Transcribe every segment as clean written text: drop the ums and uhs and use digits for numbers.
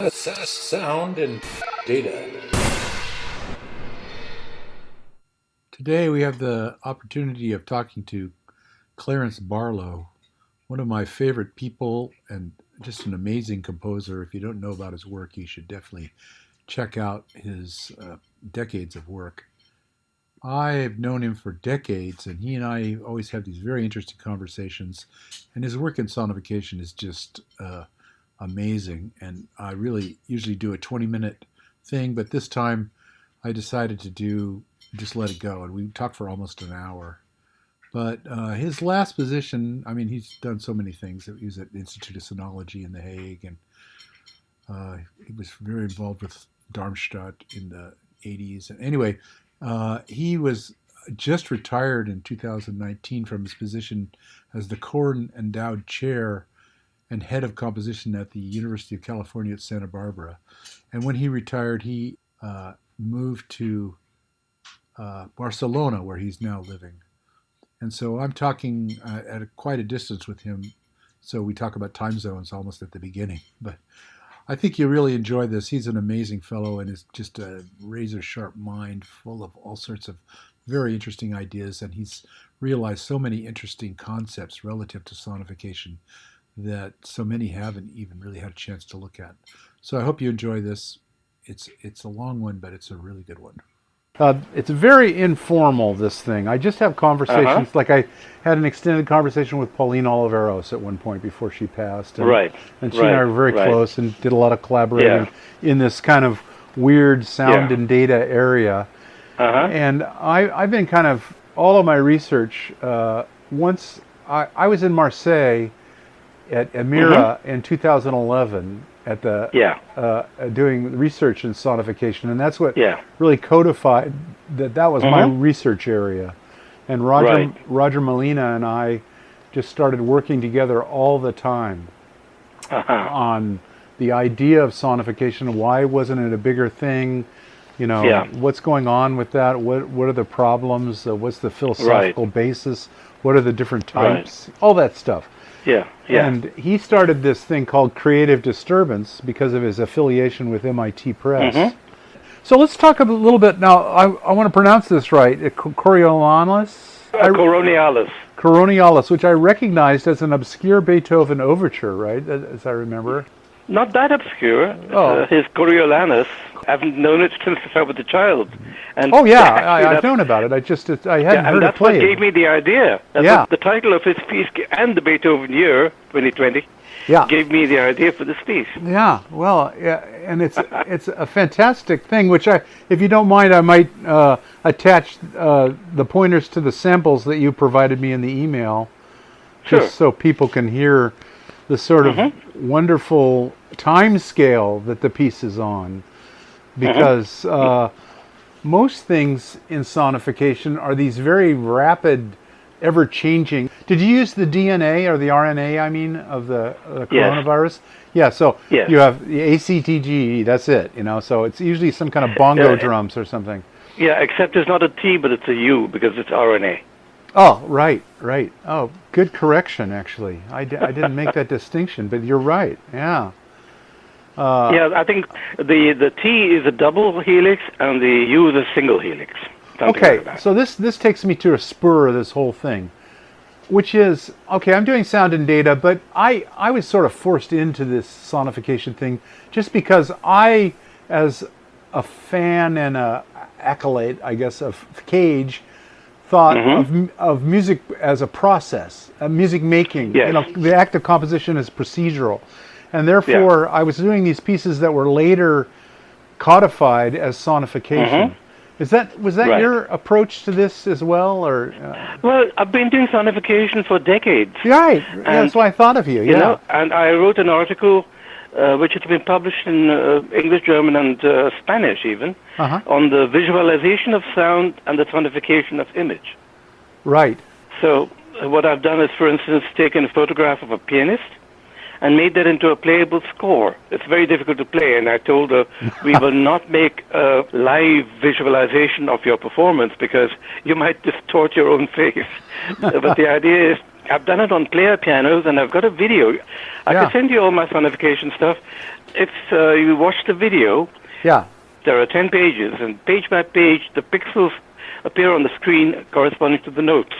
Sound and data. Today we have the opportunity of talking to Clarence Barlow, one of my favorite people and just an amazing composer. If you don't know about his work, you should definitely check out his decades of work. I've known him for decades, and he and I always have these very interesting conversations. And his work in sonification is just amazing. And I really usually do a 20-minute thing, but this time I decided to do just let it go, and we talked for almost an hour. But his last position, I mean, he's done so many things. He was at the Institute of Sonology in The Hague, and he was very involved with Darmstadt in the 80s. And anyway, he was just retired in 2019 from his position as the Korn Endowed Chair and Head of Composition at the University of California at Santa Barbara. And when he retired, he moved to Barcelona, where he's now living. And so I'm talking at quite a distance with him. So we talk about time zones almost at the beginning. But I think you really enjoy this. He's an amazing fellow and is just a razor sharp mind full of all sorts of very interesting ideas. And he's realized so many interesting concepts relative to sonification that so many haven't even really had a chance to look at. So I hope you enjoy this. It's a long one, but it's a really good one. It's very informal, this thing. I just have conversations, like I had an extended conversation with Pauline Oliveros at one point before she passed. And, Right. And she and I were very close and did a lot of collaborating in this kind of weird sound and data area. And I've been kind of, all of my research, once I was in Marseille at Emira in 2011 at the doing research in sonification, and that's what really codified that was my research area. And Roger Molina and I just started working together all the time on the idea of sonification. Why wasn't it a bigger thing? You know, what's going on with that? What are the problems? What's the philosophical basis? What are the different types? All that stuff. And he started this thing called Creative Disturbance because of his affiliation with MIT Press. So let's talk a little bit now. I want to pronounce this right. Coriolanus? Coronialis. Coronialis, which I recognized as an obscure Beethoven overture, right? As I remember. Not that obscure. His Coriolanus. I've known it since I was a child. And I've known about it. I hadn't heard it played. That's what gave me the idea. The title of his piece and the Beethoven year, 2020, gave me the idea for this piece. Yeah, well, and it's a fantastic thing, which if you don't mind, I might attach the pointers to the samples that you provided me in the email, just so people can hear the sort of wonderful time scale that the piece is on. Because most things in sonification are these very rapid, ever-changing. Did you use the DNA or the RNA, I mean, of the coronavirus? Yeah, so you have the ACTG, that's it, you know, so it's usually some kind of bongo drums or something. Yeah, except it's not a T, but it's a U, because it's RNA. Oh, right. Oh, good correction, actually. I didn't make that distinction, but you're right, yeah. I think the T is a double helix and the U is a single helix. Okay, so this takes me to a spur of this whole thing, which is, I'm doing sound and data, but I was sort of forced into this sonification thing just because I, as a fan and a acolyte, I guess, of Cage, thought of music as a process, music making. You know, the act of composition is procedural. And therefore, I was doing these pieces that were later codified as sonification. Was that your approach to this as well, or? Well, I've been doing sonification for decades. Right, that's why I thought of you. You know, and I wrote an article which has been published in English, German, and Spanish even, on the visualization of sound and the sonification of image. Right. So what I've done is, for instance, taken a photograph of a pianist and made that into a playable score. It's very difficult to play, and I told her we will not make a live visualization of your performance because you might distort your own face. But the idea is I've done it on player pianos, and I've got a video. I Yeah. can send you all my sonification stuff. If you watch the video, Yeah. there are 10 pages, and page by page, the pixels appear on the screen corresponding to the notes.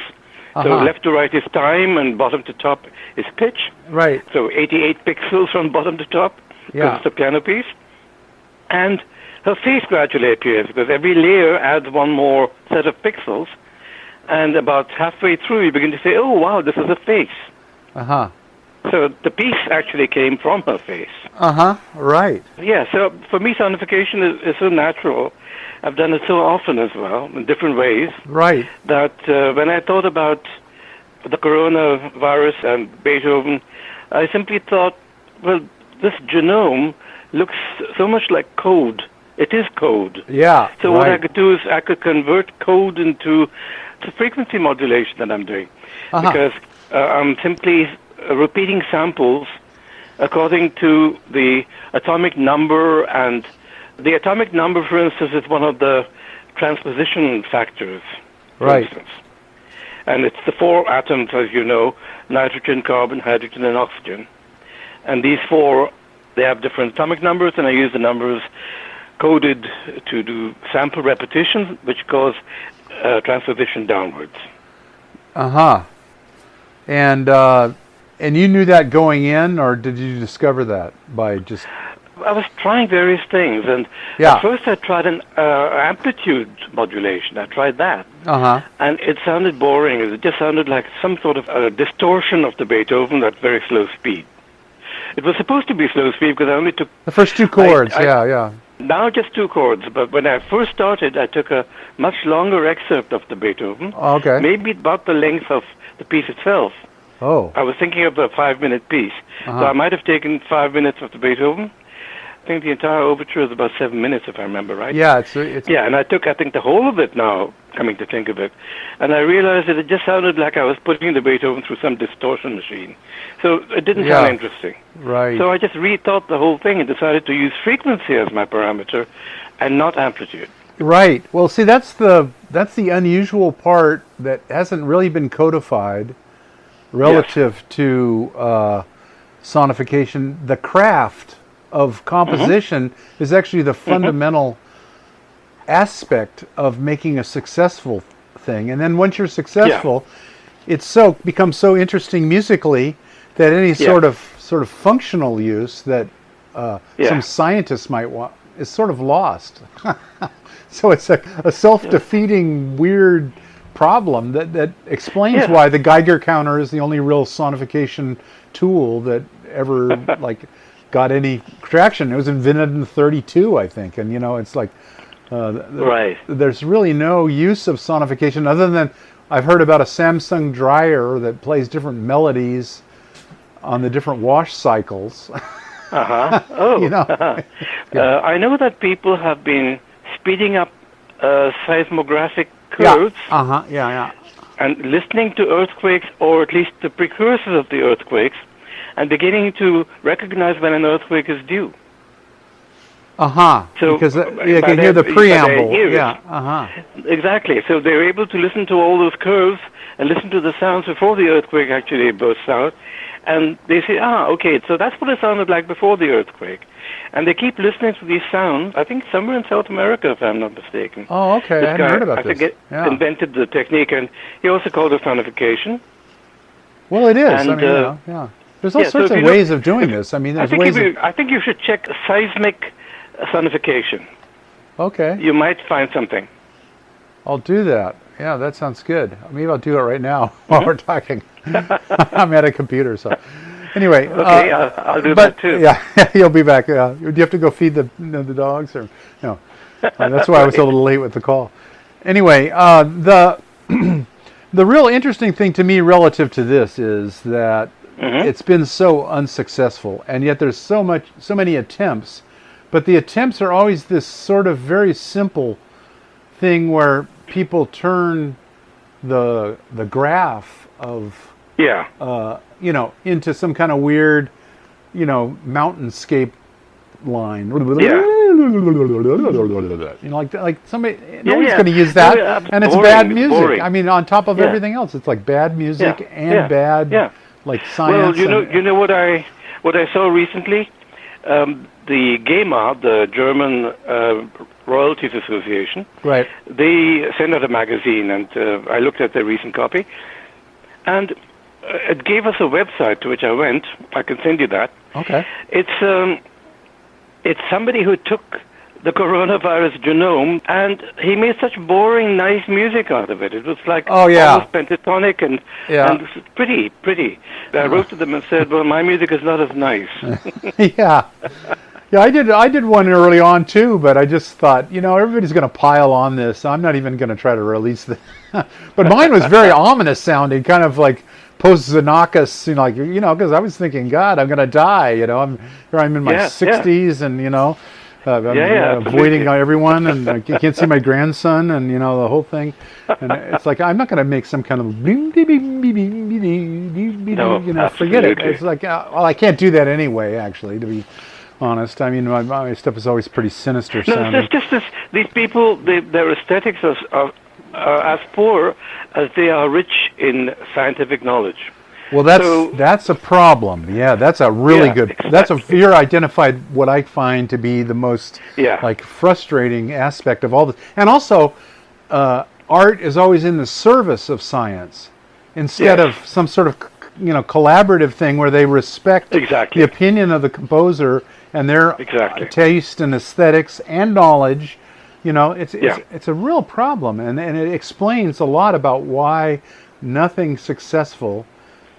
So Uh-huh. left to right is time, and bottom to top is pitch. Right. So 88 pixels from bottom to top, because Yeah. it's a piano piece. And her face gradually appears, because every layer adds one more set of pixels. And about halfway through, you begin to say, oh, wow, this is a face. Uh-huh. So the piece actually came from her face. Uh-huh. Right. Yeah, so for me, sonification is so natural. I've done it so often as well, in different ways, Right. that when I thought about the coronavirus and Beethoven, I simply thought, well, this genome looks so much like code. It is code. Yeah. So what I right. could do is I could convert code into the frequency modulation that I'm doing. Uh-huh. Because I'm simply repeating samples according to the atomic number, and the atomic number, for instance, is one of the transposition factors, for Right. instance. And it's the four atoms, as you know, nitrogen, carbon, hydrogen, and oxygen. And these four, they have different atomic numbers, and I use the numbers coded to do sample repetitions, which cause transposition downwards. Uh-huh. And you knew that going in, or did you discover that by just... I was trying various things, and Yeah. at first I tried an amplitude modulation. I tried that, Uh-huh. and it sounded boring. It just sounded like some sort of distortion of the Beethoven at very slow speed. It was supposed to be slow speed because I only took The first two chords, I- yeah. now just two chords, but when I first started, I took a much longer excerpt of the Beethoven, Okay. maybe about the length of the piece itself. Oh. I was thinking of a 5-minute piece, so Uh-huh. I might have taken 5 minutes of the Beethoven. I think the entire overture is about 7 minutes, if I remember right. Yeah, it's Yeah, and I took, I think, the whole of it now, coming to think of it. And I realized that it just sounded like I was putting the Beethoven through some distortion machine. So it didn't Yeah. sound interesting. right. So I just rethought the whole thing and decided to use frequency as my parameter and not amplitude. Right. Well, see, that's the unusual part that hasn't really been codified relative to sonification. The craft of composition is actually the fundamental aspect of making a successful thing. And then once you're successful, it's becomes so interesting musically that any sort of functional use that some scientists might want is sort of lost. So it's a self-defeating weird problem that explains why the Geiger counter is the only real sonification tool that ever got any traction. It was invented in 1932, I think, and it's like Right. there's really no use of sonification other than I've heard about a Samsung dryer that plays different melodies on the different wash cycles. Uh-huh. Oh. I know that people have been speeding up seismographic curves Yeah. and listening to earthquakes, or at least the precursors of the earthquakes, and beginning to recognize when an earthquake is due. So because you by can hear the their preamble. ears. Yeah. Exactly. So they're able to listen to all those curves and listen to the sounds before the earthquake actually bursts out. And they say, okay, so that's what it sounded like before the earthquake. And they keep listening to these sounds, I think somewhere in South America, if I'm not mistaken. Oh, okay. I hadn't heard about I this. forget, Yeah. invented the technique, and he also called it sonification. Well, it is. And, I mean, yeah. There's all so sorts if of you ways of doing this. I mean, I there's ways I think you should check seismic sonification. Okay. You might find something. I'll do that. Yeah, that sounds good. Maybe I'll do it right now while we're talking. I'm at a computer, so anyway. Okay, I'll do but, that too. Yeah, you'll be back. Do you have to go feed the dogs, or no? That's why I was a little late with the call. Anyway, the real interesting thing to me relative to this is that it's been so unsuccessful, and yet there's so many attempts, but the attempts are always this sort of very simple thing where people turn the graph of into some kind of weird, mountainscape line. you know, like somebody, nobody's going to use that, and it's boring, bad music. boring. I mean, on top of everything else, it's like bad music and bad, like science. Well, you know what I saw recently? The GEMA, the German Royalties Association, right? They sent out a magazine, and I looked at their recent copy, and it gave us a website to which I went. I can send you that. Okay. It's somebody who took the coronavirus genome, and he made such boring, nice music out of it. It was like almost pentatonic and pretty. I wrote to them and said, well, my music is not as nice. Yeah, I did one early on too, but I just thought, you know, everybody's going to pile on this. I'm not even going to try to release this. But mine was very ominous sounding, kind of like post-Xenakis, you know, like, you know, because I was thinking, God, I'm going to die, you know, I'm in my 60s, and, you know, I'm avoiding everyone, and I can't see my grandson, and, you know, the whole thing. And it's like, I'm not going to make some kind of, you know, forget it. It's like, well, I can't do that anyway, actually, to be honest. I mean, my stuff is always pretty sinister sounding. No, it's just these people, their aesthetics are as poor as they are rich in scientific knowledge. Well, that's a problem. Yeah, that's a really good. Exactly. You're identified what I find to be the most like frustrating aspect of all this. And also, art is always in the service of science instead of some sort of, you know, collaborative thing where they respect the opinion of the composer and their taste and aesthetics and knowledge. You know, it's a real problem, and it explains a lot about why nothing successful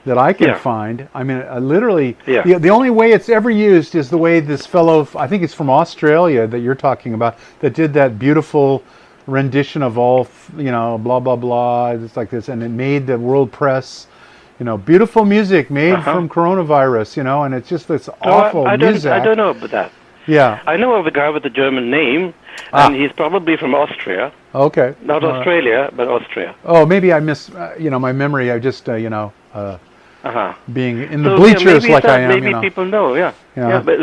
that I can find. I mean, literally, the only way it's ever used is the way this fellow, I think it's from Australia that you're talking about, that did that beautiful rendition of all, you know, blah, blah, blah. It's like this, and it made the world press, you know, beautiful music made from coronavirus, you know, and it's just this awful music. I don't know about that. Yeah. I know of a guy with a German name, and he's probably from Austria. Okay. Not Australia, but Austria. Oh, maybe I miss, you know, my memory, I just, you know, being in the bleachers like I am. Maybe you know. People know, but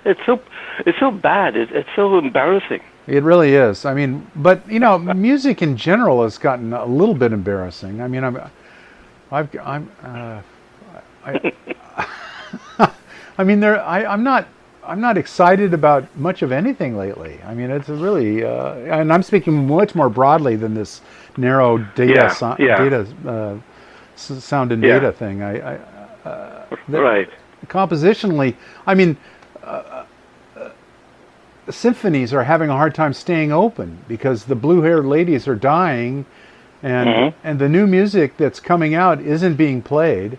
it's so bad. It's so embarrassing. It really is. I mean, but you know, music in general has gotten a little bit embarrassing. I mean, I'm not excited about much of anything lately. I mean, it's really, and I'm speaking much more broadly than this narrow data sound and data thing. Compositionally, I mean, symphonies are having a hard time staying open because the blue-haired ladies are dying, and the new music that's coming out isn't being played.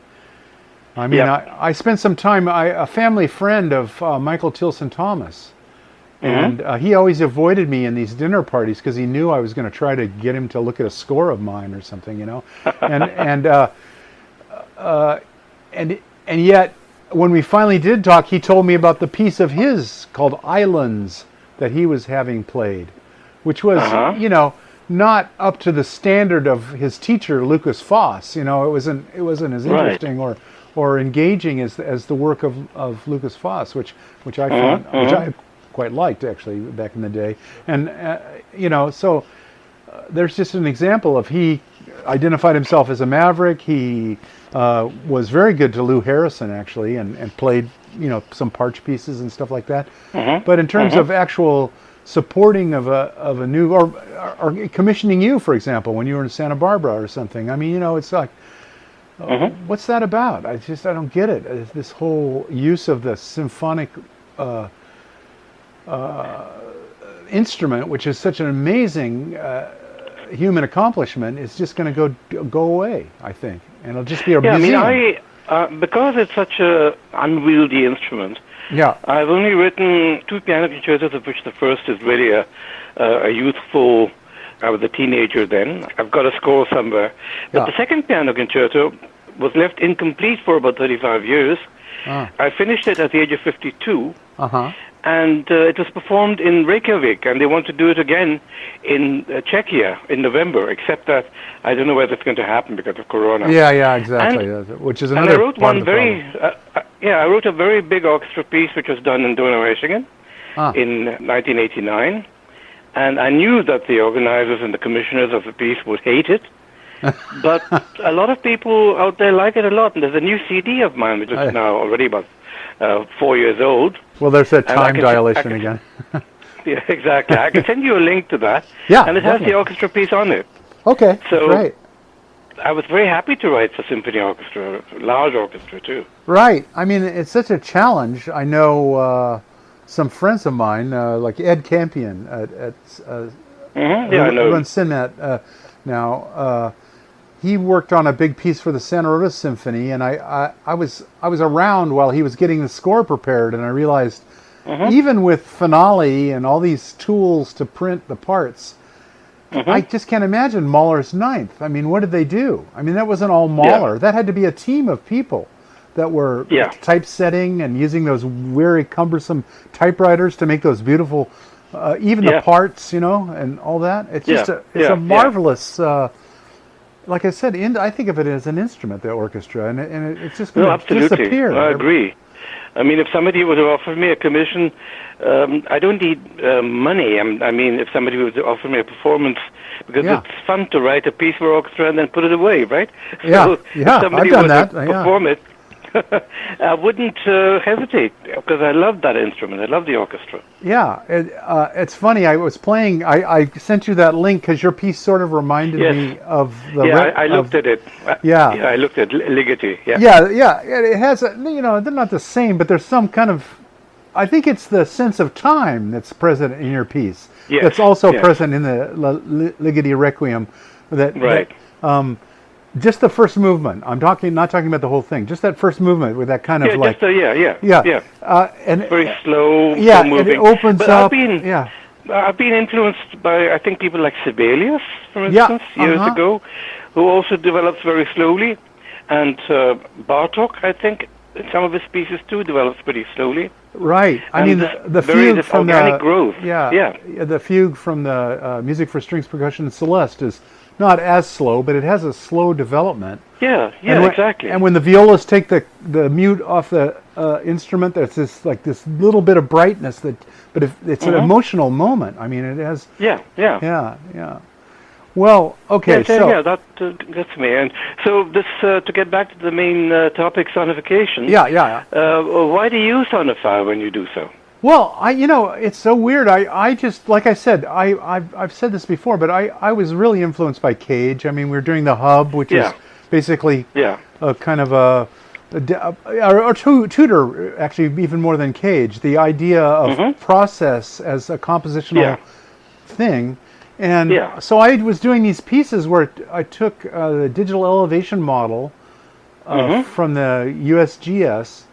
I mean, I spent some time, a family friend of Michael Tilson Thomas, and he always avoided me in these dinner parties because he knew I was going to try to get him to look at a score of mine or something, you know, and yet when we finally did talk, he told me about the piece of his called Islands that he was having played, which was, you know, not up to the standard of his teacher Lucas Foss. You know, it wasn't as interesting or engaging as the work of Lucas Foss, which I found, which I quite liked actually back in the day. And you know, so there's just an example of he identified himself as a maverick. He was very good to Lou Harrison actually, and played, you know, some parch pieces and stuff like that. But in terms of actual supporting of a new or commissioning you, for example, when you were in Santa Barbara or something, I mean, you know, it's like, what's that about? I don't get it. This whole use of the symphonic instrument, which is such an amazing human accomplishment, is just going to go away, I think, and it'll just be a museum. I mean, because it's such a unwieldy instrument. I've only written 2 piano concertos, of which the first is really a youthful. I was a teenager then. I've got a score somewhere. But the second piano concerto was left incomplete for about 35 years. I finished it at the age of 52. And it was performed in Reykjavik, and they want to do it again in Czechia in November, except that I don't know whether it's going to happen because of Corona. Yeah, exactly. Which is another. And I wrote I wrote a very big orchestra piece, which was done in Donaueschingen, in 1989, and I knew that the organizers and the commissioners of the piece would hate it, but a lot of people out there like it a lot. And there's a new CD of mine, which is now already about 4 years old. Well, there's that time dilation again. Yeah, exactly. I can send you a link to that. Yeah, and it has the orchestra piece on it. Okay, so great. I was very happy to write for symphony orchestra, large orchestra too. Right. I mean, it's such a challenge. I know some friends of mine, like Ed Campion at I know. runs Cinet now. He worked on a big piece for the Santa Rosa Symphony, and I was around while he was getting the score prepared, and I realized even with Finale and all these tools to print the parts, I just can't imagine Mahler's Ninth. I mean, what did they do? I mean, that wasn't all Mahler. That had to be a team of people that were typesetting and using those very cumbersome typewriters to make those beautiful, even the parts, and all that. It's just a marvelous. Like I said, I think of it as an instrument, the orchestra, and it's just going to disappear. I agree. I mean, if somebody would have offered me a commission, I don't need money. I mean, if somebody would offer me a performance, because it's fun to write a piece for orchestra and then put it away, right? So if somebody I've done would that. perform it, I wouldn't hesitate, because I love that instrument. I love the orchestra. Yeah, it's funny. I was playing. I sent you that link because your piece sort of reminded me of the. Yeah, I looked at it. I looked at Ligeti. Yeah. It has they're not the same, but there's some kind of. I think it's the sense of time that's present in your piece. Yes. That's also present in the Ligeti Requiem. That, just the first movement. I'm not talking about the whole thing. Just that first movement with that kind of like. And very slow. Yeah, moving. And it opens up. I've been influenced by, I think, people like Sibelius, for instance, years ago, who also develops very slowly, and Bartok, I think, in some of his pieces too, develops pretty slowly. Right. I mean, the fugue from organic growth. The fugue from the Music for Strings, Percussion, and Celeste is not as slow, but it has a slow development. Exactly. And when the violas take the mute off the instrument, there's this little bit of brightness but it's an emotional moment. I mean, it has. Yeah. Well, okay. That's me. And so this to get back to the main topic, sonification. Why do you sonify when you do so? Well, it's so weird. I just, like I said, I've said this before, but I was really influenced by Cage. I mean, we were doing the Hub, which is basically a kind of or Tudor, actually, even more than Cage. The idea of process as a compositional thing. And so I was doing these pieces where I took the digital elevation model from the USGS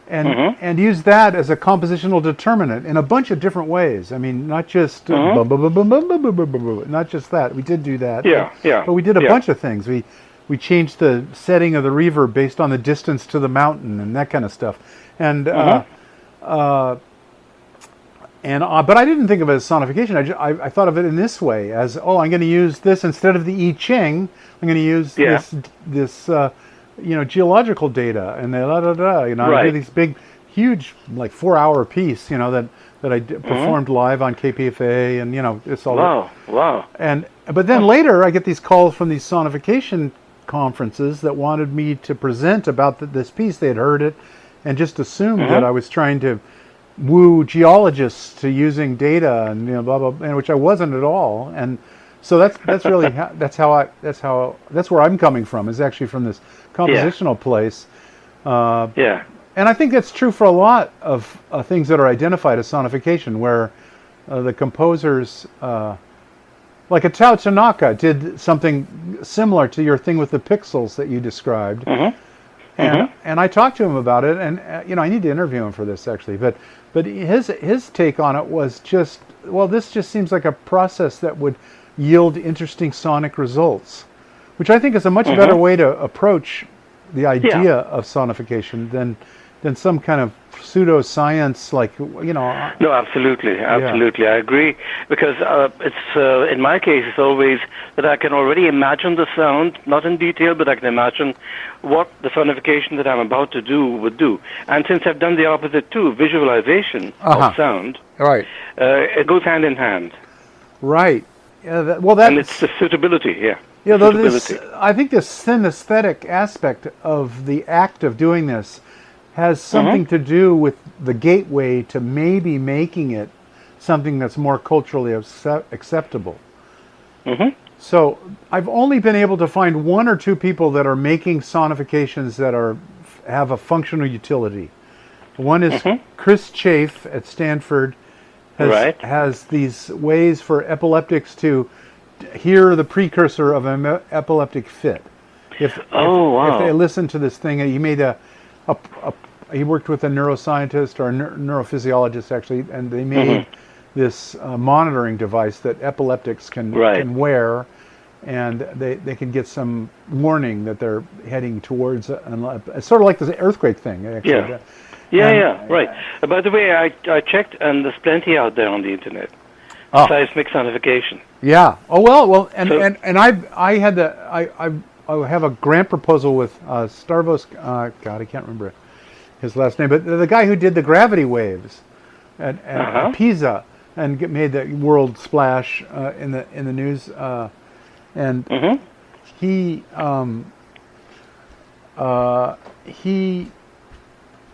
and used that as a compositional determinant in a bunch of different ways. I mean, not just not just that. We did do that. But we did a bunch of things. We changed the setting of the reverb based on the distance to the mountain and that kind of stuff. And but I didn't think of it as sonification. I thought of it in this way, as I'm going to use this instead of the I Ching. I'm going to use this geological data and I do these big, huge, like 4-hour piece, that I performed live on KPFA, and it's all. Wow. But then later I get these calls from these sonification conferences that wanted me to present about this piece. They had heard it and just assumed that I was trying to woo geologists to using data and blah blah, and which I wasn't at all. And so that's really that's where I'm coming from, is actually from this compositional place. And I think that's true for a lot of things that are identified as sonification, where the composers, like Tao Tanaka, did something similar to your thing with the pixels that you described. And I talked to him about it, and I need to interview him for this actually, but his take on it was just, this just seems like a process that would yield interesting sonic results, which I think is a much better way to approach the idea of sonification than than some kind of pseudoscience, like, you know. No, absolutely. I agree, because it's in my case, it's always that I can already imagine the sound, not in detail, but I can imagine what the sonification that I'm about to do would do. And since I've done the opposite too, visualization of sound, Right. It goes hand in hand. Right. Yeah, and it's the suitability, yeah. Yeah, I think this synesthetic aspect of the act of doing this has something to do with the gateway to maybe making it something that's more culturally acceptable. So I've only been able to find one or two people that are making sonifications that have a functional utility. One is Chris Chafe at Stanford has these ways for epileptics to hear the precursor of an epileptic fit. If they listen to this thing, he made he worked with a neuroscientist or a neurophysiologist actually, and they made this monitoring device that epileptics can wear, and they can get some warning that they're heading towards it's sort of like this earthquake thing, actually. Right. By the way, I checked, and there's plenty out there on the internet. Seismic sonification. Yeah. And I have a grant proposal with Stavros. God, I can't remember his last name, but the guy who did the gravity waves at Pisa and made the world splash in the news. He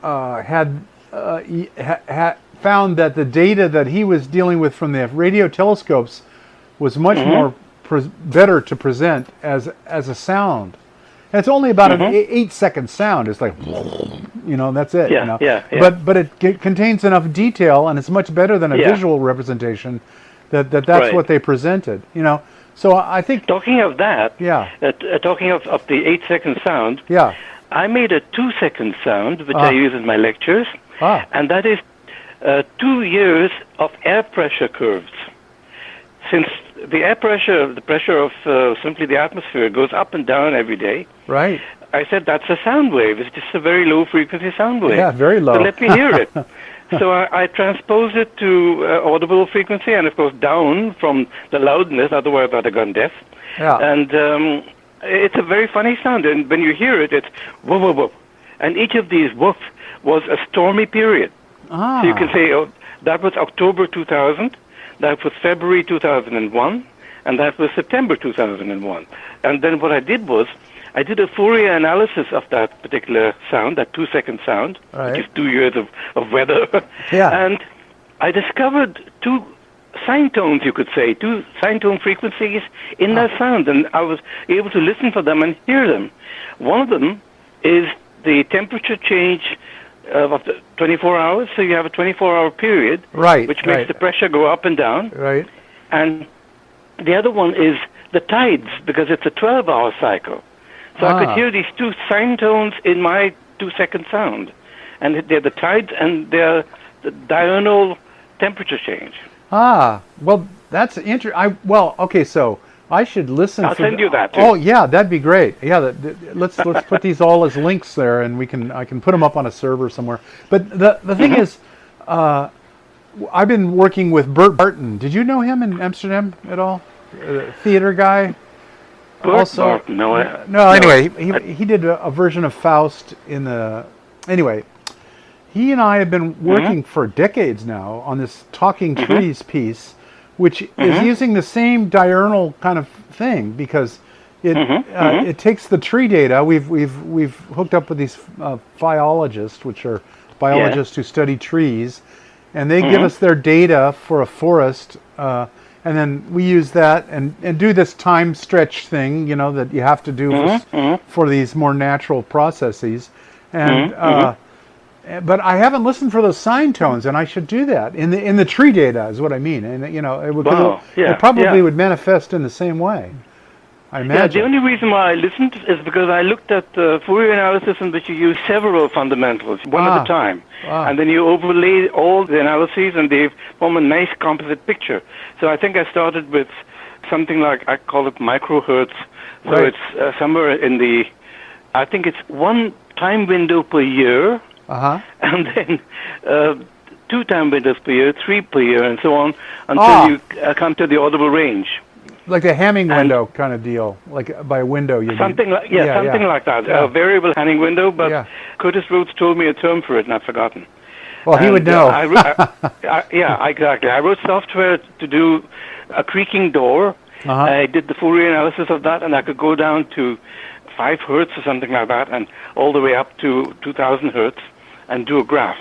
had found that the data that he was dealing with from the radio telescopes was much more better to present as a sound. And it's only about an 8-second sound. It's like, that's it. But it contains enough detail, and it's much better than a visual representation. That's what they presented. So I think. Talking of that. Talking of the 8-second sound. I made a 2-second sound, which I use in my lectures, and that is 2 years of air pressure curves. Since the air pressure, the pressure of simply the atmosphere goes up and down every day. Right. I said that's a sound wave. It's just a very low frequency sound wave. Yeah, very low. So let me hear it. So I transposed it to audible frequency, and of course down from the loudness. Otherwise, I'd have gone deaf. Yeah. And it's a very funny sound, and when you hear it, it's whoop whoop whoop. And each of these whoop was a stormy period. So you can say, that was October 2000. That was February 2001, and that was September 2001. And then what I did was, I did a Fourier analysis of that particular sound, that 2-second sound, which is 2 years of weather. And I discovered 2 sine tones, you could say, 2 sine tone frequencies in that sound, and I was able to listen for them and hear them. One of them is the temperature change of the 24 hours, so you have a 24-hour period, which makes the pressure go up and down. And the other one is the tides, because it's a 12-hour cycle. So I could hear these 2 sine tones in my 2-second sound, and they're the tides and they're the diurnal temperature change. Well, that's interesting. Okay, so I should listen. I'll send you that too. Oh yeah, that'd be great. Yeah, let's put these all as links there, and I can put them up on a server somewhere. But the thing is, I've been working with Bert Barton. Did you know him in Amsterdam at all? Theater guy. Also, no. Anyway, he did a version of Faust in the. Anyway, he and I have been working for decades now on this Talking Trees piece, which is using the same diurnal kind of thing, because it takes the tree data. We've hooked up with these phyologists, which are biologists who study trees, and they give us their data for a forest, and then we use that and do this time stretch thing, that you have to do for these more natural processes, and. But I haven't listened for those sine tones, and I should do that in the tree data, is what I mean. And it probably would manifest in the same way, I imagine. The only reason why I listened is because I looked at the Fourier analysis in which you use several fundamentals, one at a time, and then you overlay all the analyses, and they form a nice composite picture. So I think I started with something like, I call it microhertz. So it's somewhere in the, I think it's 1 time window per year. Uh-huh. and then 2-time windows per year, 3 per year, and so on until you come to the audible range. Like a Hamming window kind of deal, like by window. You Something mean. like something like that. Yeah. A variable Hamming window, but Curtis Rhodes told me a term for it, and I've forgotten. Well, he would know. Exactly. I wrote software to do a creaking door. I did the Fourier analysis of that, and I could go down to 5 hertz or something like that, and all the way up to 2,000 hertz, and do a graph.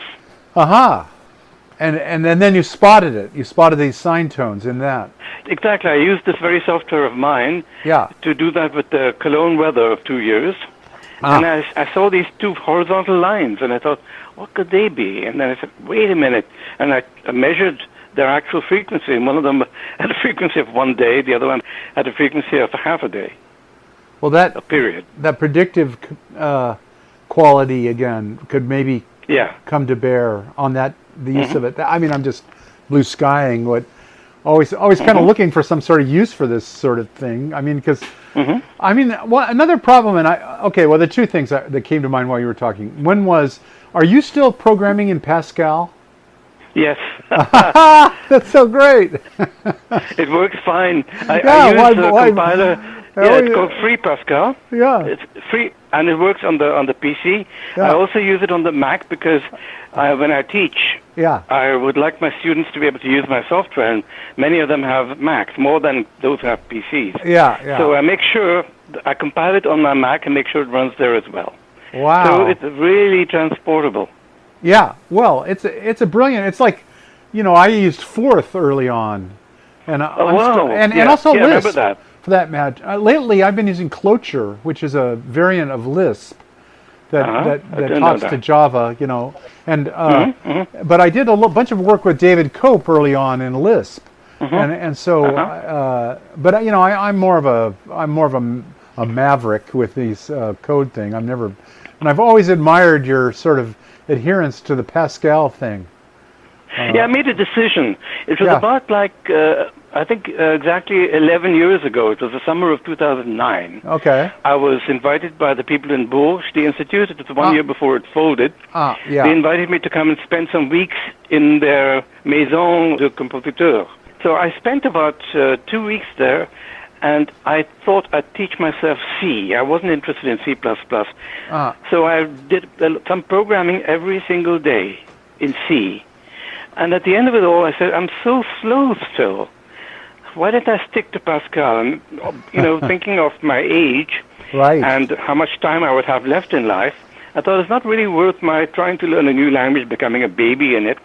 And then you spotted it. You spotted these sine tones in that. Exactly. I used this very software of mine to do that with the Cologne weather of 2 years. And I saw these 2 horizontal lines, and I thought, what could they be? And then I said, wait a minute. And I measured their actual frequency, and one of them had a frequency of 1 day, the other one had a frequency of half a day. Well, a period. That predictive quality, again, could maybe come to bear on that, the use of it. I mean, I'm just blue skying, always kind of looking for some sort of use for this sort of thing. I mean, because, I mean, another problem, the 2 things that came to mind while you were talking. One was, are you still programming in Pascal? Yes. That's so great. It works fine. I use a compiler. It's called Free Pascal. Yeah. It's free, and it works on the PC. Yeah. I also use it on the Mac because when I teach, I would like my students to be able to use my software, and many of them have Macs, more than those who have PCs. So I make sure I compile it on my Mac and make sure it runs there as well. Wow. So it's really transportable. Yeah, well, it's a brilliant. It's like, I used Forth early on, and also Lisp. Remember that. For that matter. Lately, I've been using Cloture, which is a variant of Lisp that talks to Java. But I did a bunch of work with David Cope early on in Lisp, and so. But I'm more of a maverick with these code thing. I've always admired your sort of adherence to the Pascal thing. I made a decision. It was about I think exactly 11 years ago. It was the summer of 2009. Okay. I was invited by the people in Bourges, the institute. It was 1 year before it folded. They invited me to come and spend some weeks in their Maison de Compositeur. So I spent about 2 weeks there, and I thought I'd teach myself C. I wasn't interested in C++. So I did some programming every single day in C. And at the end of it all, I said, I'm so slow still. Why didn't I stick to Pascal? And, thinking of my age and how much time I would have left in life, I thought it's not really worth my trying to learn a new language, becoming a baby in it,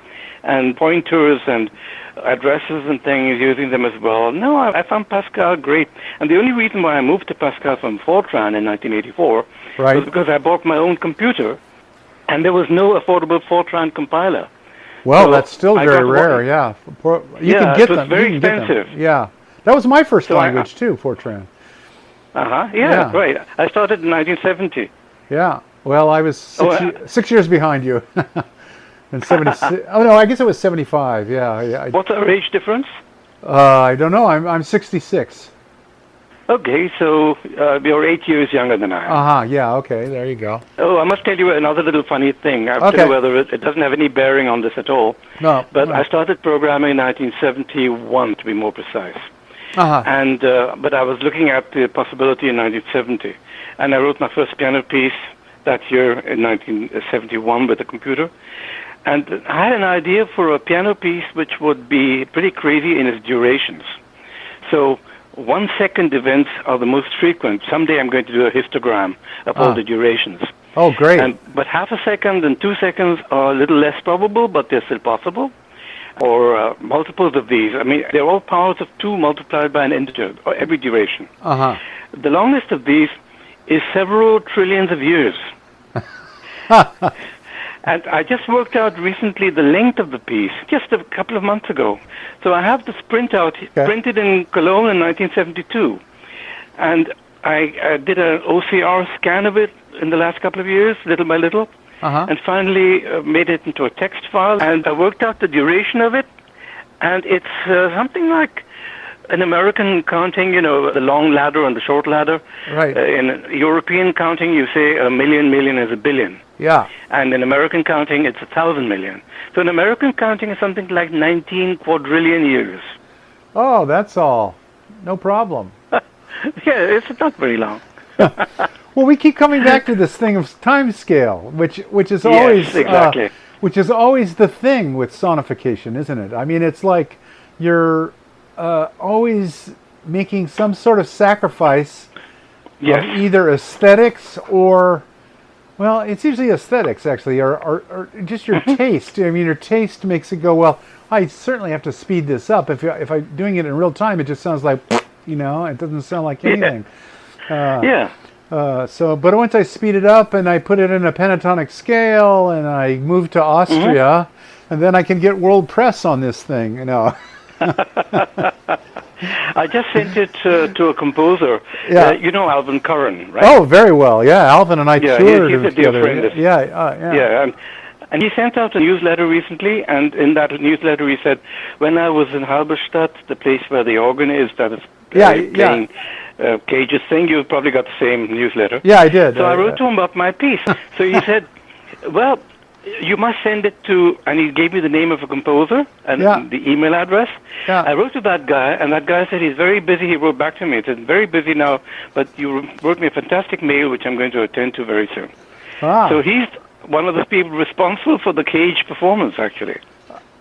and pointers and addresses and things, using them as well. No, I found Pascal great. And the only reason why I moved to Pascal from Fortran in 1984 was because I bought my own computer, and there was no affordable Fortran compiler. Well, so that's still very rare, You can get them. It was very expensive. Yeah. That was my first language, too, Fortran. Right. I started in 1970. Yeah. Well, I was 6 years behind you. In 76. Oh, no, I guess it was 75. Yeah. What's our age difference? I don't know. I'm 66. Okay, so you're 8 years younger than I am. Yeah, okay, there you go. Oh, I must tell you another little funny thing. I don't know whether it doesn't have any bearing on this at all. No. But I started programming in 1971, to be more precise. And but I was looking at the possibility in 1970. And I wrote my first piano piece that year in 1971 with a computer. And I had an idea for a piano piece which would be pretty crazy in its durations. So 1 second events are the most frequent. Someday I'm going to do a histogram of all the durations. Oh, great. But half a second and 2 seconds are a little less probable, but they're still possible. Or multiples of these. I mean, they're all powers of 2 multiplied by an integer, or every duration. The longest of these is several trillions of years. And I just worked out recently the length of the piece, just a couple of months ago. So I have this printout printed in Cologne in 1972. And I did an OCR scan of it in the last couple of years, little by little, and finally made it into a text file. And I worked out the duration of it, and it's something like In American counting, the long ladder and the short ladder. Right. In European counting, you say a million is a billion. Yeah. And in American counting, it's 1,000 million. So in American counting is something like 19 quadrillion years. Oh, that's all. No problem. Yeah, it's not very long. Well, we keep coming back to this thing of time scale, which is always Yes, exactly. Which is always the thing with sonification, isn't it? I mean, it's like you're always making some sort of sacrifice Yes. of either aesthetics or, well, it's usually aesthetics actually, or just your taste. I mean, your taste makes it go, well, I certainly have to speed this up. If I'm doing it in real time, it just sounds like, it doesn't sound like anything. Yeah. But once I speed it up and I put it in a pentatonic scale and I move to Austria, and then I can get world press on this thing, I just sent it to a composer. Yeah. You know Alvin Curran, right? Oh, very well. Yeah, Alvin and I toured he's a dear together. friend. Yeah. Yeah, and he sent out a newsletter recently, and in that newsletter he said, when I was in Halberstadt, the place where the organ is that is playing Cage's thing, you probably got the same newsletter. Yeah, I did. So I wrote to him about my piece. So he said, well, you must send it to, and he gave me the name of a composer and the email address. Yeah. I wrote to that guy, and that guy said he's very busy. He wrote back to me. He said, very busy now, but you wrote me a fantastic mail, which I'm going to attend to very soon. Ah. So he's one of the people responsible for the Cage performance, actually.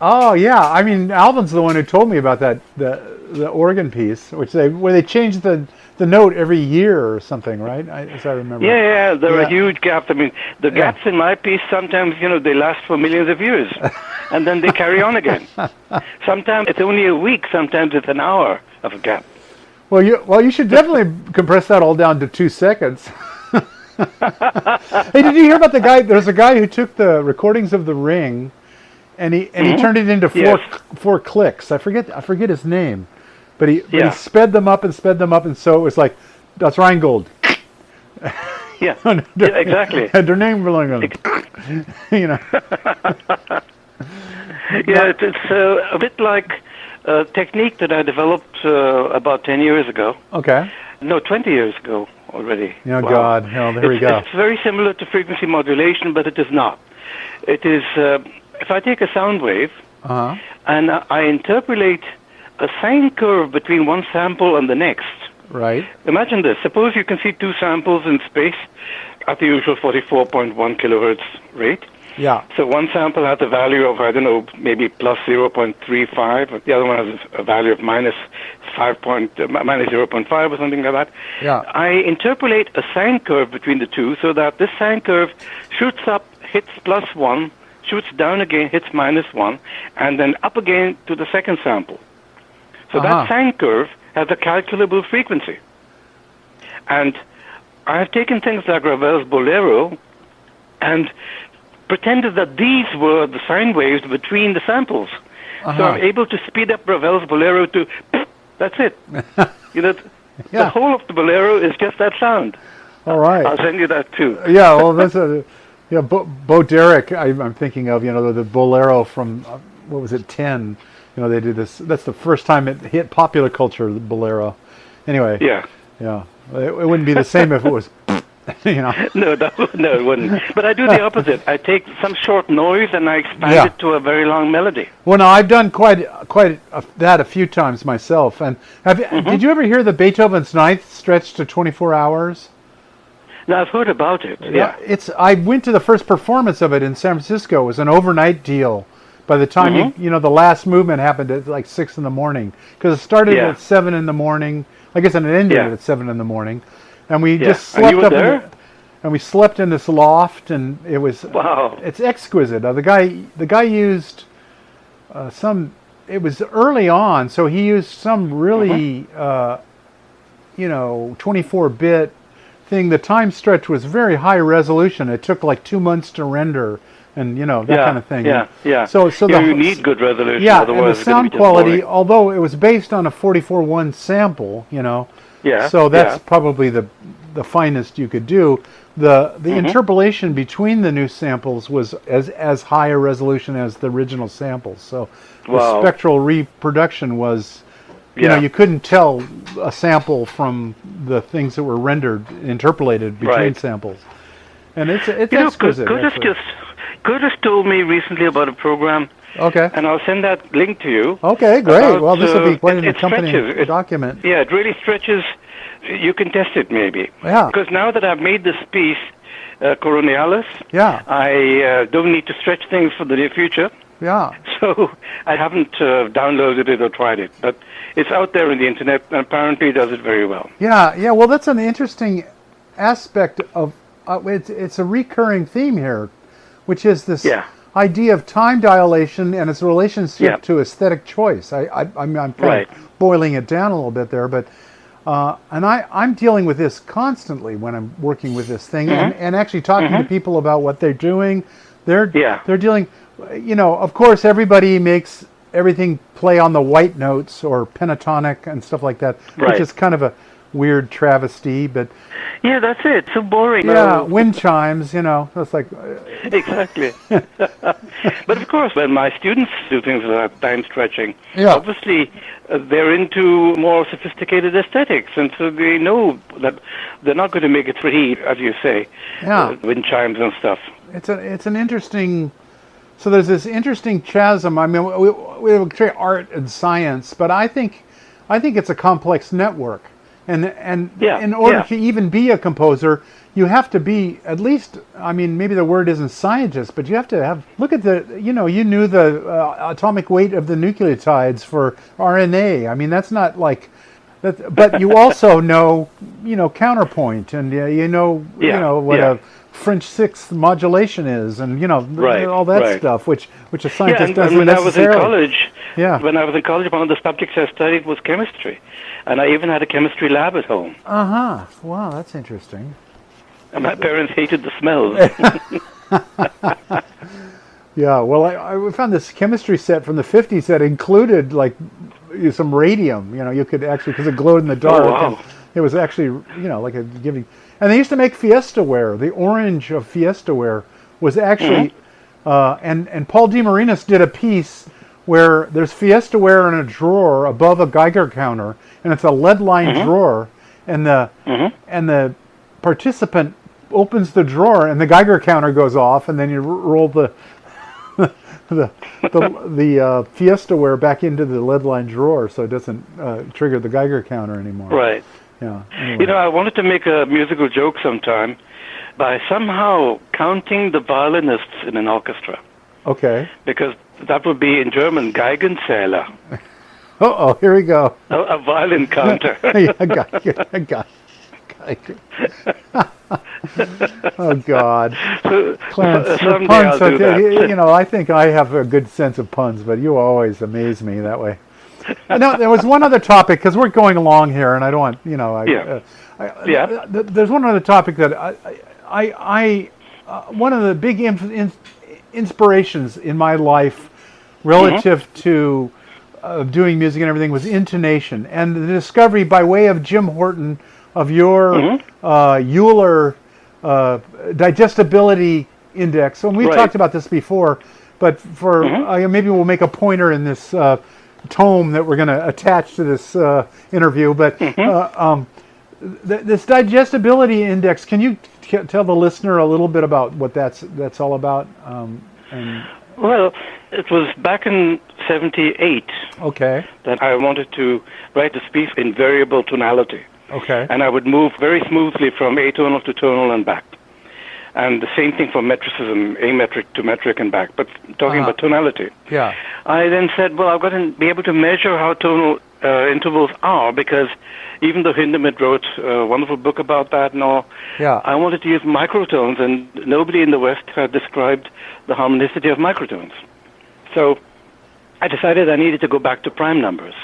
Oh yeah, I mean Alvin's the one who told me about that the organ piece, where they changed the note every year or something, right? As I remember. Yeah, there are huge gaps. I mean, the gaps in my piece sometimes they last for millions of years, and then they carry on again. Sometimes it's only a week. Sometimes it's an hour of a gap. Well, you should definitely compress that all down to 2 seconds. Hey, did you hear about the guy? There's a guy who took the recordings of The Ring, and he turned it into four clicks. I forget his name, but he sped them up, and so it was like Das Rheingold. Yeah, exactly. And their name belonging. Yeah, it's a bit like a technique that I developed about 10 years ago. Okay. No, 20 years ago already. Oh, wow. God. Oh, there we go. It's very similar to frequency modulation, but it is not. It is, if I take a sound wave and I interpolate a sine curve between one sample and the next. Right. Imagine this. Suppose you can see two samples in space at the usual 44.1 kilohertz rate. Yeah. So one sample has a value of, I don't know, maybe plus 0.35. The other one has a value of minus 0.5 or something like that. Yeah. I interpolate a sine curve between the two so that this sine curve shoots up, hits +1, shoots down again, hits -1, and then up again to the second sample. So that sine curve has a calculable frequency. And I have taken things like Ravel's Bolero and pretended that these were the sine waves between the samples. So I'm able to speed up Ravel's Bolero to, that's it. The whole of the Bolero is just that sound. All right. I'll send you that too. Yeah, well, that's Bo Derek, I'm thinking of, the Bolero from, what was it, 10. They did this. That's the first time it hit popular culture, the Bolero. Anyway. Yeah. Yeah. It wouldn't be the same if it was, No, it wouldn't. But I do the opposite. I take some short noise and I expand it to a very long melody. Well, no, I've done quite that a few times myself. And did you ever hear the Beethoven's Ninth stretched to 24 hours? No, I've heard about it. Yeah. I went to the first performance of it in San Francisco. It was an overnight deal. By the time the last movement happened at like 6 in the morning, because it started at 7 in the morning. I guess, and it ended at 7 in the morning, and we just slept up and we slept in this loft, and it was it's exquisite. The guy used some. It was early on, so he used some really 24-bit thing. The time stretch was very high resolution. It took like 2 months to render. And that kind of thing. Yeah. So you need good resolution. Yeah, otherwise and the sound quality, although it was based on a 44.1 sample, so that's probably the finest you could do. The interpolation between the new samples was as high a resolution as the original samples. So the spectral reproduction was Yeah. you couldn't tell a sample from the things that were rendered, interpolated between Right. samples. And it's Curtis exquisite. Actually. Curtis told me recently about a program, Okay. and I'll send that link to you. Okay, great. About, Well, this will be quite an it accompanying stretches. document. Yeah, it really stretches. You can test it maybe. Yeah. Because now that I've made this piece, Coronialis, Yeah. I don't need to stretch things for the near future. Yeah. So I haven't downloaded it or tried it, but it's out there on the internet, and apparently it does it very well. Yeah. Yeah. Well, that's an interesting aspect of it's a recurring theme here, which is this Yeah. idea of time dilation and its relationship Yeah. to aesthetic choice. I'm kind Right. of boiling it down a little bit there, but and I'm dealing with this constantly when I'm working with this thing, and actually talking to people about what they're doing. They're dealing. Of course, everybody makes everything play on the white notes or pentatonic and stuff like that, Right. which is kind of a weird travesty. But Yeah, that's it. So boring. yeah, wind chimes. It's like Exactly. But of course, when my students do things like time stretching, Yeah. obviously they're into more sophisticated aesthetics, and so they know that they're not going to make it pretty, as you say, Yeah. wind chimes and stuff. it's an interesting. So there's this interesting chasm. I mean, we have art and science, but I think it's a complex network. And Yeah, in order yeah. to even be a composer, you have to be at least. I mean, maybe the word isn't scientist, but you have to have. Look at the. You knew the atomic weight of the nucleotides for RNA. I mean, that's not like. But you also know, counterpoint, and what yeah. a French sixth modulation is, and Right, all that right. stuff, which a Yeah, scientist and doesn't when I was in necessarily. college, Yeah. when I was in college, one of the subjects I studied was chemistry, and I even had a chemistry lab at home. Wow, that's interesting. And my parents hated the smells. Yeah. Well, I found this chemistry set from the '50s that included like some radium. You could actually, because it glowed in the dark. wow. And it was actually like a giving. And they used to make Fiesta ware. The orange of Fiesta ware was actually, and Paul DeMarinis did a piece where there's Fiesta ware in a drawer above a Geiger counter, and it's a lead-lined drawer, and the participant opens the drawer, and the Geiger counter goes off, and then you roll the Fiesta ware back into the lead-lined drawer, so it doesn't trigger the Geiger counter anymore. Right. Yeah. Anyway. I wanted to make a musical joke sometime by somehow counting the violinists in an orchestra, Okay. because that would be in German Geigenzähler, Uh-oh, here we go. a violin counter. I got. Oh God, So, Clarence, your someday puns. I'll do that. I think I have a good sense of puns, but you always amaze me that way. No, there was one other topic because we're going along here, and I don't want there's one other topic that one of the big inspirations in my life relative to doing music and everything was intonation, and the discovery by way of Jim Horton of your Euler digestibility index. So we've Right. talked about this before, but for maybe we'll make a pointer in this tome that we're going to attach to this interview. But this digestibility index, can you tell the listener a little bit about what that's all about? Well, it was back in '78 Okay. that I wanted to write a piece in variable tonality. Okay. And I would move very smoothly from atonal to tonal and back. And the same thing for metricism, ametric to metric and back, but talking about tonality. Yeah. I then said, well, I've got to be able to measure how tonal intervals are, because even though Hindemith wrote a wonderful book about that and all, Yeah. I wanted to use microtones, and nobody in the West had described the harmonicity of microtones. So I decided I needed to go back to prime numbers.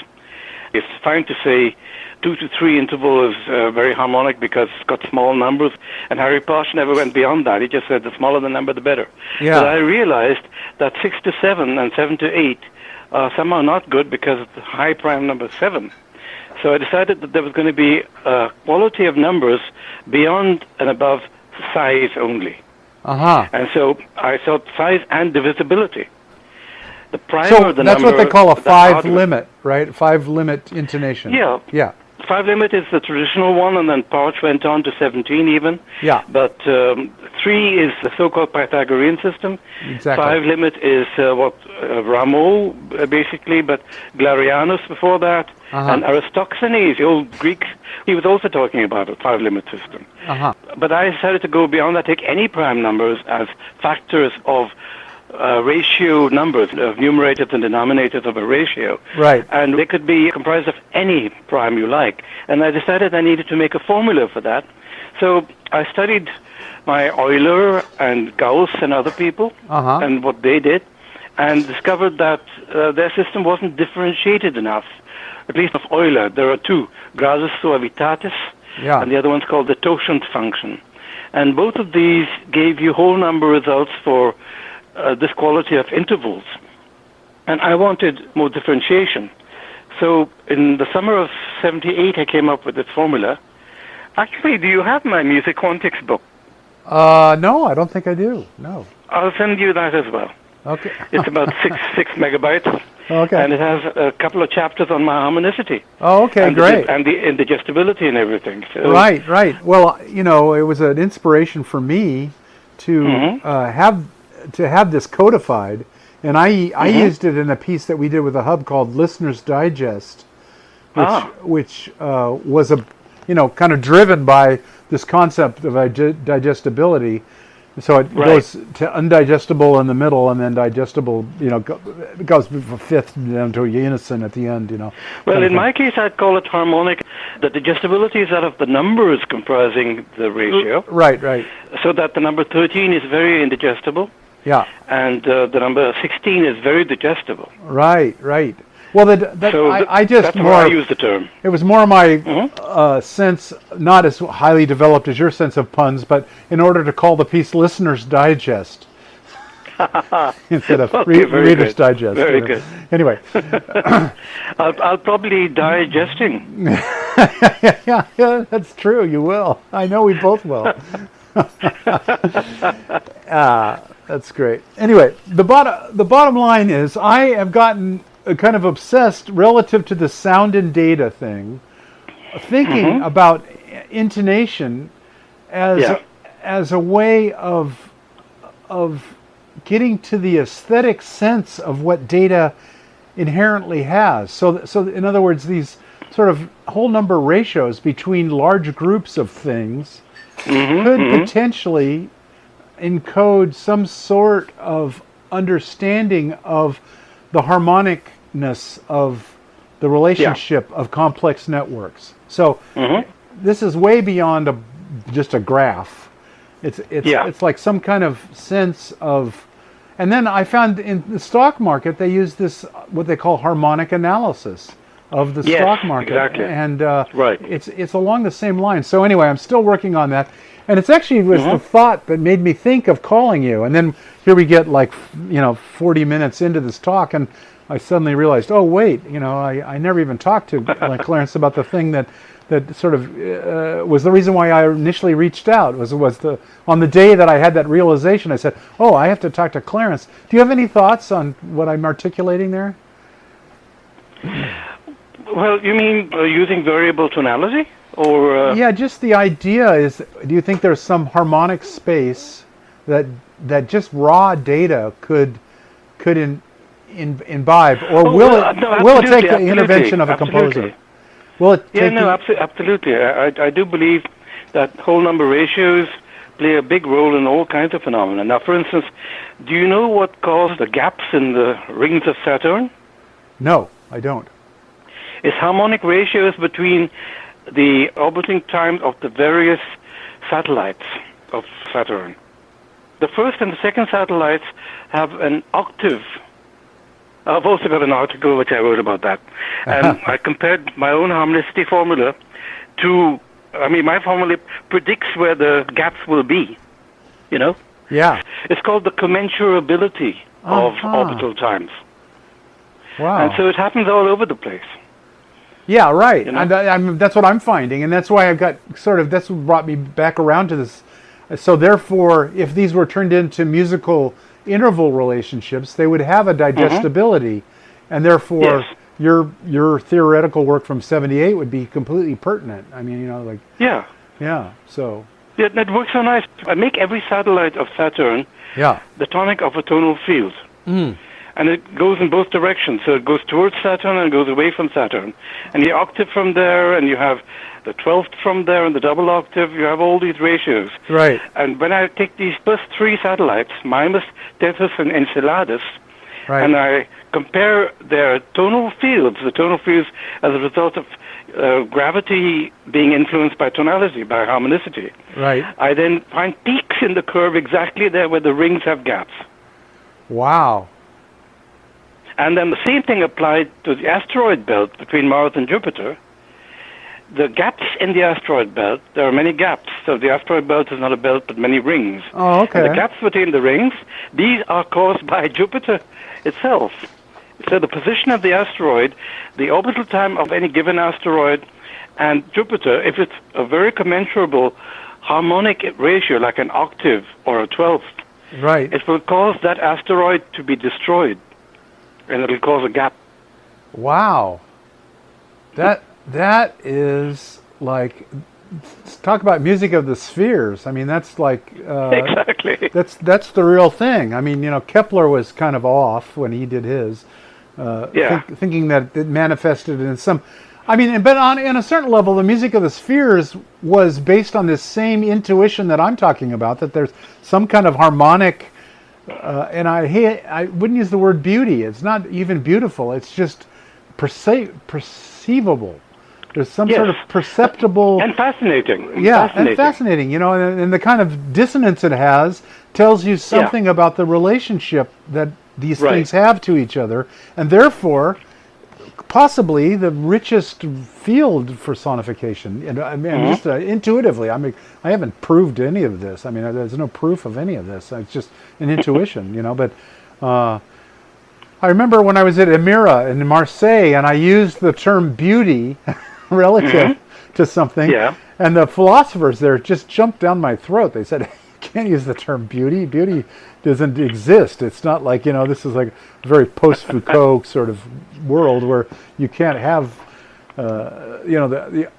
It's fine to say 2 to 3 interval is very harmonic because it's got small numbers, and Harry Posh never went beyond that. He just said the smaller the number, the better. Yeah. But I realized that 6 to 7 and 7 to 8 are somehow not good because the high prime number is 7. So I decided that there was going to be a quality of numbers beyond and above size only. Uh-huh. And so I thought size and divisibility. The primer So the that's number, what they call a the 5 harder- limit, right? 5 limit intonation. Yeah. Yeah. 5 limit is the traditional one, and then Parch went on to 17 even. Yeah. But 3 is the so-called Pythagorean system. Exactly. 5 limit is what Rameau, basically, but Glarianus before that, and Aristophanes, the old Greek, he was also talking about a 5 limit system. But I decided to go beyond that, take any prime numbers as factors of ratio numbers, of numerators and denominators of a ratio. Right. And they could be comprised of any prime you like. And I decided I needed to make a formula for that. So I studied my Euler and Gauss and other people and what they did, and discovered that their system wasn't differentiated enough, at least of Euler. There are 2, gradus suavitatis, and the other one's called the totient function. And both of these gave you whole number results for this quality of intervals. And I wanted more differentiation. So in the summer of 78, I came up with this formula. Actually, do you have my Music Quantics book? No, I don't think I do. No. I'll send you that as well. Okay. It's about 6 megabytes. Okay. And it has a couple of chapters on my harmonicity. Oh, okay, great. And the indigestibility and everything. So, Right. Well, it was an inspiration for me to have this codified, and I used it in a piece that we did with a hub called Listener's Digest, which was kind of driven by this concept of digestibility. So it goes to undigestible in the middle, and then digestible. It goes from fifth down to unison at the end. Well, in my case, I'd call it harmonic. The digestibility is out of the numbers comprising the ratio. Right. So that the number 13 is very indigestible. Yeah. And the number 16 is very digestible. Right. Well, that's more. I use the term. It was more my sense, not as highly developed as your sense of puns, but in order to call the piece "Listener's Digest" instead of Reader's Digest. Very good. Anyway, I'll probably digesting. yeah, that's true. You will. I know we both will. That's great. Anyway, the bottom line is I have gotten kind of obsessed relative to the sound and data thing, thinking about intonation as a way of getting to the aesthetic sense of what data inherently has. So in other words, these sort of whole number ratios between large groups of things could potentially encode some sort of understanding of the harmonicness of the relationship of complex networks. So this is way beyond just a graph. It's like some kind of sense of, and then I found in the stock market they use this what they call harmonic analysis of the stock market, exactly. And it's along the same line. So anyway, I'm still working on that. And it's actually was the thought that made me think of calling you. And then here we get 40 minutes into this talk, and I suddenly realized, oh wait, I never even talked to Clarence about the thing that sort of was the reason why I initially reached out. Was on the day that I had that realization, I said, oh, I have to talk to Clarence. Do you have any thoughts on what I'm articulating there? Well, you mean using variable tonality? Or yeah, just the idea is, do you think there's some harmonic space that just raw data could imbibe, or will it take the intervention of a composer? Will it take absolutely. I do believe that whole number ratios play a big role in all kinds of phenomena. Now, for instance, do you know what caused the gaps in the rings of Saturn? No, I don't. It's harmonic ratios between the orbiting time of the various satellites of Saturn. The first and the second satellites have an octave. I've also got an article which I wrote about that. And I compared my own harmonicity formula to, my formula predicts where the gaps will be, Yeah. It's called the commensurability of orbital times. Wow. And so it happens all over the place. Yeah, right. And that's what I'm finding, and that's why I've got that's what brought me back around to this. So therefore, if these were turned into musical interval relationships, they would have a digestibility, and therefore Yes. your theoretical work from '78 would be completely pertinent. I mean, you know, like Yeah. so Yeah, that works so nice. I make every satellite of Saturn yeah. the tonic of a tonal field. Mm. And it goes in both directions. So it goes towards Saturn and goes away from Saturn. And you octave from there, and you have the 12th from there, and the double octave. You have all these ratios. Right. And when I take these first three satellites, Mimas, Tethys, and Enceladus, Right. and I compare their tonal fields, the tonal fields as a result of gravity being influenced by tonality, by harmonicity, Right. I then find peaks in the curve exactly there where the rings have gaps. Wow. And then the same thing applied to the asteroid belt between Mars and Jupiter. The gaps in the asteroid belt, there are many gaps. So the asteroid belt is not a belt but many rings. Oh, okay. And the gaps between the rings, these are caused by Jupiter itself. So the position of the asteroid, the orbital time of any given asteroid, and Jupiter, if it's a very commensurable harmonic ratio, like an octave or a 12th, Right. it will cause that asteroid to be destroyed. And it'll cause a gap. Wow. That is like, talk about music of the spheres. I mean, that's like Exactly. that's the real thing. I mean, you know, Kepler was kind of off when he did his, Yeah. thinking that it manifested in some. I mean, but in a certain level, the music of the spheres was based on this same intuition that I'm talking about. That there's some kind of harmonic. And I wouldn't use the word beauty. It's not even beautiful. It's just perceivable. There's some sort of perceptible And fascinating. yeah, and fascinating. You know, and the kind of dissonance it has tells you something about the relationship that these things have to each other, and therefore possibly the richest field for sonification. And I mean, just intuitively, I mean, I haven't proved any of this. I mean, there's no proof of any of this. It's just an intuition, you know. But I remember when I was at Emira in Marseille, and I used the term beauty relative to something, and the philosophers there just jumped down my throat. They said, "You can't use the term beauty. Beauty doesn't exist. It's not like, you know, this is like a very post-Foucault sort of world where you can't have, you know, the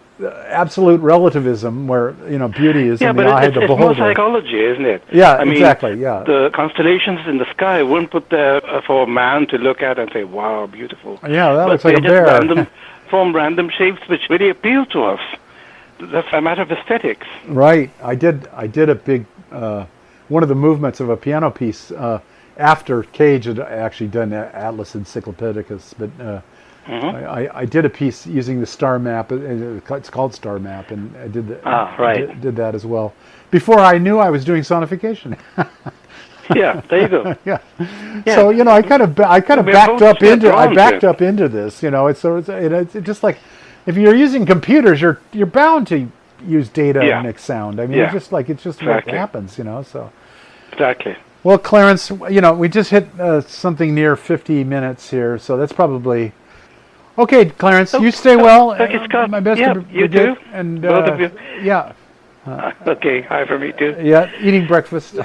absolute relativism where, you know, beauty is in the eye of the beholder." It's more psychology, isn't it? Yeah, I mean, exactly. Yeah, the constellations in the sky weren't put there for man to look at and say, "Wow, beautiful." Yeah, that looks but like a they bear. just form random shapes which really appeal to us. That's a matter of aesthetics. Right. I did a big one of the movements of a piano piece after Cage had actually done Atlas Encyclopedicus, but I did a piece using the star map. It's called Star Map, and I did did that as well before I knew I was doing sonification. Yeah, there you go. Yeah. So, you know, I kind of backed up into this. You know, it's just like if you're using computers, you're bound to use data and mix sound. I mean, it's just what happens. You know, so. Exactly. Well, Clarence, you know, we just hit something near 50 minutes here, so that's probably okay. Clarence, you stay well. Okay, Scott. My best. You too. And both of you. Yeah. Okay. Hi for me too. Yeah, eating breakfast.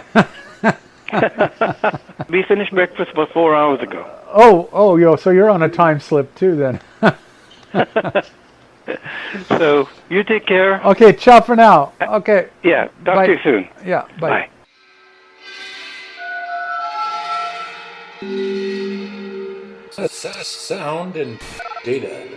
We finished breakfast about 4 hours ago. Oh, so you're on a time slip too, then. So you take care. Okay, ciao for now. Okay. Yeah. Talk to you soon. Yeah. Bye. Sound and data.